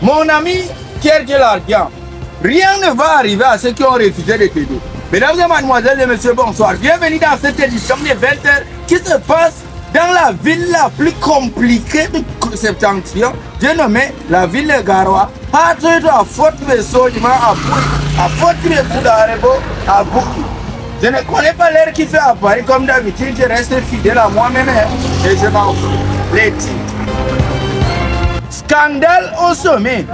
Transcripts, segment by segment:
Mon ami, cherche l'argent. Rien ne va arriver à ceux qui ont refusé de t'aider. Mesdames et mademoiselles et messieurs, bonsoir. Bienvenue dans cette édition des 20h qui se passe dans la ville la plus compliquée du septentrion, j'ai nommé la ville de Garoua. À Fort Besogement, à Fort Besogement, à Bouki. Je ne connais pas l'air qui fait à Paris comme d'habitude, je reste fidèle à moi-même et je m'en fous. Les titres. Scandale au sommet.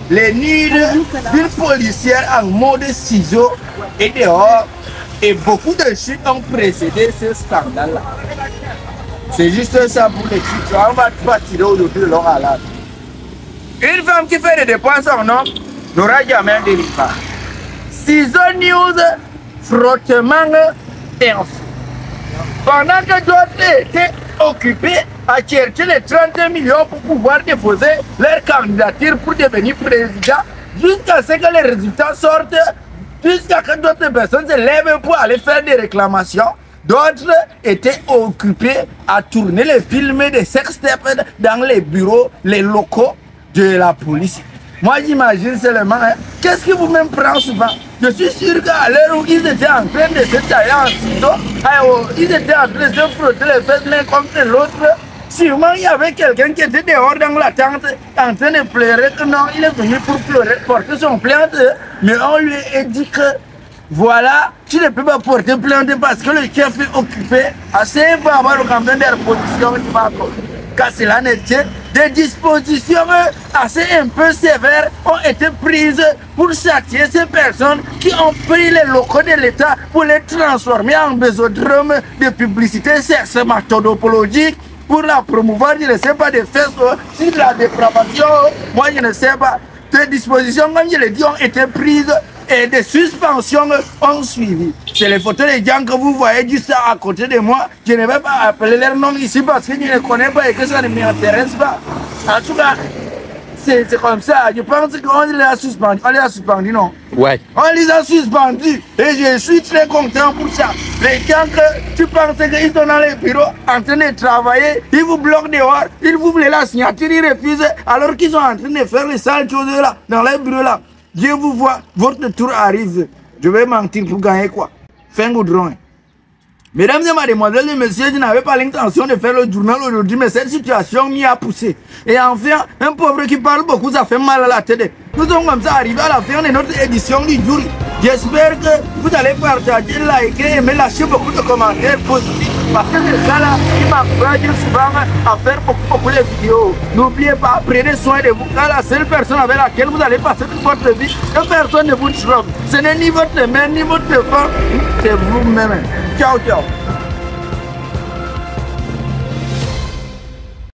Les nudes d'une policière en mode ciseaux et dehors. Et beaucoup de chutes ont précédé ce scandale-là. C'est juste ça pour les titres. On va pas tirer aujourd'hui de long à large. Une femme qui fait des dépenses en nom n'aura jamais de départ. Ciseaux news, frottement info. Pendant que d'autres étaient occupés à chercher les 30 millions pour pouvoir déposer leur candidature pour devenir président, jusqu'à ce que les résultats sortent, jusqu'à ce que d'autres personnes se lèvent pour aller faire des réclamations. D'autres étaient occupés à tourner les films de sextapes dans les bureaux, les locaux de la police. Moi j'imagine seulement, qu'est-ce qui vous même prend souvent? Je suis sûr qu'à l'heure où ils étaient en train de se tailler en ciseaux, ils étaient en train de se frotter les fesses l'un contre l'autre. Sûrement il y avait quelqu'un qui était dehors dans la tente en train de pleurer que non, il est venu pour pleurer, porter son plainte, mais on lui a dit que voilà, tu ne peux pas porter plainte parce que le chef est occupé. Assez pour avoir le campagne de reposition qui va car cela n'était des dispositions assez un peu sévères ont été prises pour châtier ces personnes qui ont pris les locaux de l'État pour les transformer en bésodrome de publicité sexo-matodopologique pour la promouvoir, je ne sais pas, des fesses, sur la dépravation, moi je ne sais pas. Des dispositions, comme je l'ai dit, ont été prises et des suspensions ont suivi. C'est les photos des gens que vous voyez juste à côté de moi. Je ne vais pas appeler leur nom ici parce que je ne connais pas et que ça ne m'intéresse pas. En tout cas, c'est comme ça. Je pense qu'on les a suspendus. On les a suspendus, non? Ouais. On les a suspendus et je suis très content pour ça. Les gens que tu penses qu'ils sont dans les bureaux en train de travailler, ils vous bloquent dehors, ils vous voulaient la signature, ils refusent alors qu'ils sont en train de faire les sales choses là, dans les bureaux là. Dieu vous voit, votre tour arrive. Je vais mentir pour gagner quoi? Fin goudron. Mesdames et mademoiselles et messieurs, je n'avais pas l'intention de faire le journal aujourd'hui, mais cette situation m'y a poussé. Et enfin, un pauvre qui parle beaucoup, ça fait mal à la tête. Nous sommes comme ça arrivés à la fin de notre édition du jour. J'espère que vous allez partager, liker et me lâcher beaucoup de commentaires positifs. Parce que c'est ça là qui m'encourage souvent à faire beaucoup de vidéos. N'oubliez pas, prenez soin de vous. Car la seule personne avec laquelle vous allez passer toute votre vie, que personne ne vous trompe. Ce n'est ni votre mère, ni votre femme, c'est vous-même. Ciao, ciao.